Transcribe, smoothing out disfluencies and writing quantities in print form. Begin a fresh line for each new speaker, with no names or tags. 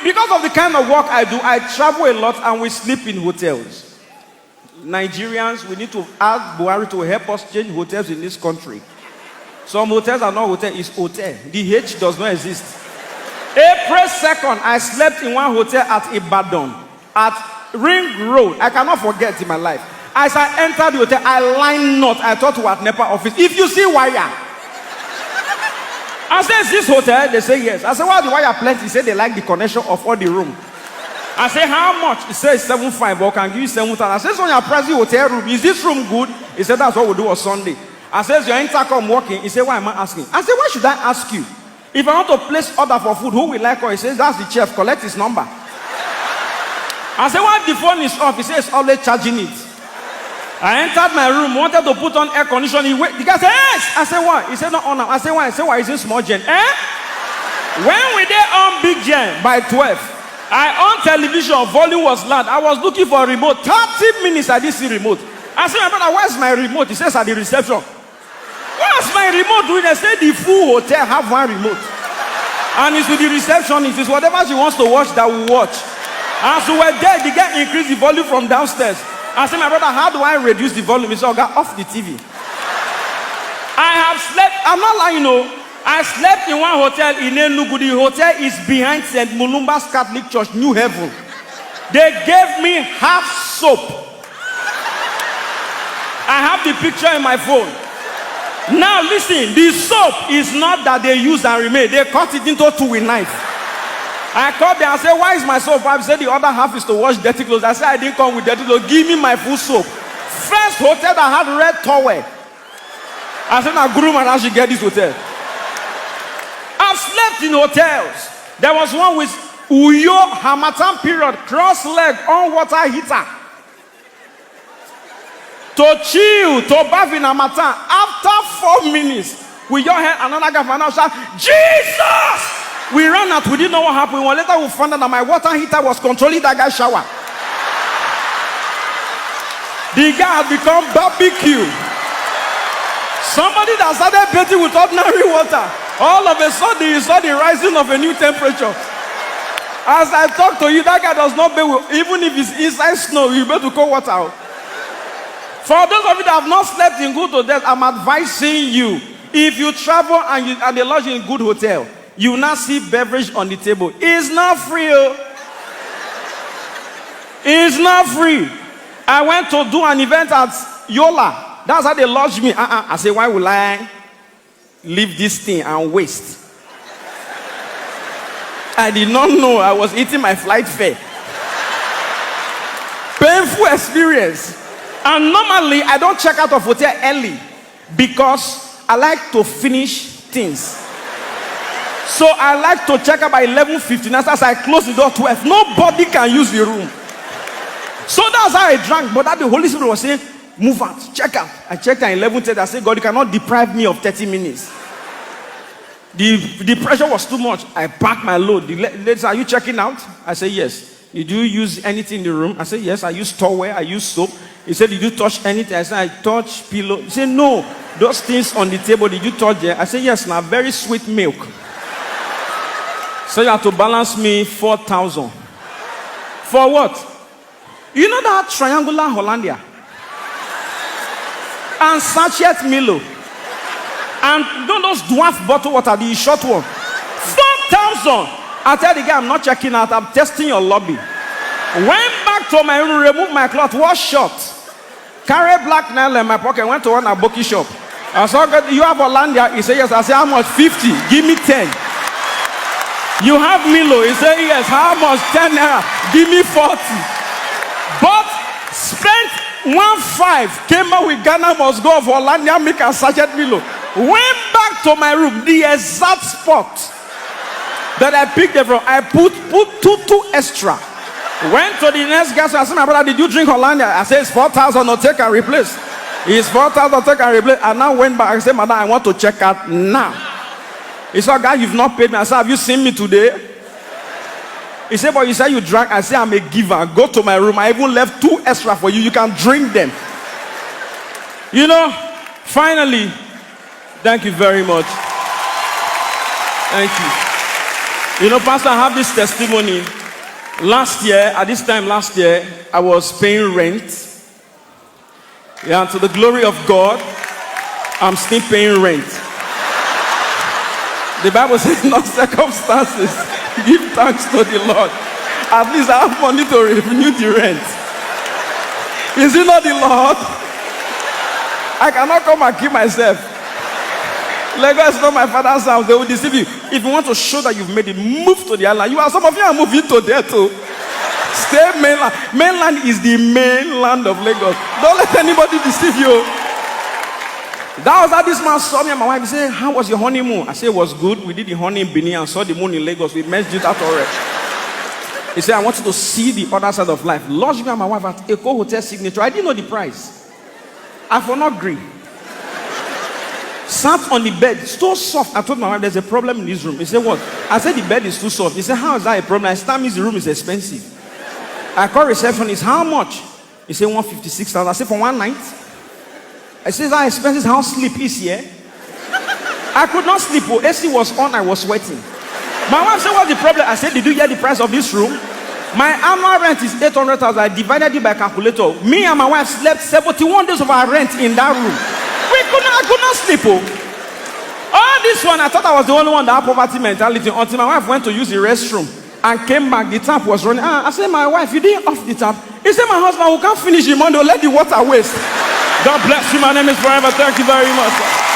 Because of the kind of work I do, I travel a lot and we sleep in hotels. Nigerians, we need to ask Buhari to help us change hotels in this country. Some hotels are not hotel, it's hotel. The H does not exist. April 2nd, I slept in one hotel at Ibadan, at Ring Road. I cannot forget in my life. As I entered the hotel, I lined not. I thought we were at NEPA office. If you see wire, I said, is this hotel? They say yes. I said, why the wire plenty? He said they like the connection of all the room. I said, how much? He said, 7,500, but I can give you 7,000. I said, so on your pricey hotel room, is this room good? He said, that's what we do on Sunday. I said, is your intercom working? He said, why am I asking? I said, why should I ask you? If I want to place order for food, who will like her? He says, that's the chef, collect his number. I said, why the phone is off? He says, it's always charging it. I entered my room, wanted to put on air conditioning. The guy said, yes. I said, why? He said, no, on. I said, why? I said, why is it small gen? When we there on big gen by 12, I on television, volume was loud. I was looking for a remote. 30 minutes I didn't see remote. I said, my brother, where's my remote? He says, at the reception. Where's my remote doing? They said the full hotel have one remote. And it's with the receptionist. It's whatever she wants to watch that we watch. And so we're there, the guy increased the volume from downstairs. I said, my brother, how do I reduce the volume? He said, okay, off the TV. I have slept, I'm not lying, no. I slept in one hotel in Enugu. The hotel is behind St. Mulumba's Catholic Church, New Heaven. They gave me half soap. I have the picture in my phone. Now listen, the soap is not that they use and remain. They cut it into two with knife. I called them and said, why is my soap? I said the other half is to wash dirty clothes. I said, I didn't come with dirty clothes. Give me my full soap. First hotel that had red towel. I said, now Guru Maharaj should get this hotel. I've slept in hotels. There was one with Uyo Hamatan period, cross leg, on water heater. To chill, to bath in Hamatan. After 4 minutes, we your head another guy from shout, Jesus! We ran out, we didn't know what happened. One later we found out that my water heater was controlling that guy's shower. The guy had become barbecue. Somebody that started bathing with ordinary water. All of a sudden, you saw the rising of a new temperature. As I talk to you, that guy does not bathe with, even if it's inside snow, you better cold water out. For those of you that have not slept in good hotels, I'm advising you, if you travel and they lodge in a good hotel, you will not see beverage on the table. It's not free. It's not free. I went to do an event at Yola. That's how they lodged me. I said, why will I leave this thing and waste? I did not know I was eating my flight fare. Painful experience. And normally, I don't check out of hotel early because I like to finish things. So I like to check out by 11:59. As I close the door 12, nobody can use the room. So that's how I drank. But that the Holy Spirit was saying, move out, check out. I checked at 11:30. I said, God, you cannot deprive me of 30 minutes. The pressure was too much. I packed my load. The lady said, are you checking out? I said, yes. Did you use anything in the room? I said, yes. I used towel. I used soap. He said, did you touch anything? I said, I touched pillow. He said, no. Those things on the table, did you touch them? I said, yes. Now, very sweet milk. So you have to balance me 4,000. For what? You know that triangular Hollandia? And sachet Milo. And those dwarf bottle water, the short one. 4,000. I tell the guy, I'm not checking out. I'm testing your lobby. Went back to my room, removed my cloth, wash short. Carry black nail in my pocket. Went to one Aboki shop. I said, you have Hollandia? He said, yes. I said, how much? 50. Give me 10. You have Milo? He said, yes. How much? 10 naira. Give me 40. But spent 1.5. Came out with Ghana must go for Hollandia, make a sachet Milo. Went back to my room. The exact spot that I picked it from, I put two extra. Went to the next guy. I said, my brother, did you drink Hollandia? I said, it's 4,000. No, take and replace. It's 4,000. Take and replace. And now went back. I said, madam, I want to check out now. He said, guy, you've not paid me. I said, have you seen me today? He said, but you said you drank. I said, I'm a giver. Go to my room. I even left 2 extra for you. You can drink them. You know, finally, thank you very much. Thank you. You know, Pastor, I have this testimony. Last year, at this time last year, I was paying rent. Yeah, and to the glory of God, I'm still paying rent. The Bible says, in all circumstances, give thanks to the Lord. At least I have money to renew the rent. Is it not the Lord? I cannot come and keep myself. Lagos is not my father's house. They will deceive you. If you want to show that you've made it, move to the island. Some of you are moving to there too. Stay mainland. Mainland is the mainland of Lagos. Don't let anybody deceive you. That was how this man saw me and my wife. He said, how was your honeymoon? I said, it was good. We did the honey in Benin and saw the moon in Lagos. We merged it out already. He said, I want you to see the other side of life. Lodged me and my wife at Eco Hotel Signature. I didn't know the price. I for not agree. Sat on the bed, so soft. I told my wife, there's a problem in this room. He said, what? I said, the bed is too soft. He said, how is that a problem? I said, that means the room is expensive. I called receptionist, how much? He said, 156,000. I said, for one night? I said, how expensive? How sleep is here? I could not sleep. AC was on, I was sweating. My wife said, what's the problem? I said, did you hear the price of this room? My annual rent is 800,000. I divided it by calculator. Me and my wife slept 71 days of our rent in that room. I could not sleep. All this one, I thought I was the only one that had poverty mentality until my wife went to use the restroom and came back. The tap was running. I said, my wife, you didn't off the tap. He said, my husband, we can't finish the money. Let the water waste. God bless you. My name is Forever. Thank you very much.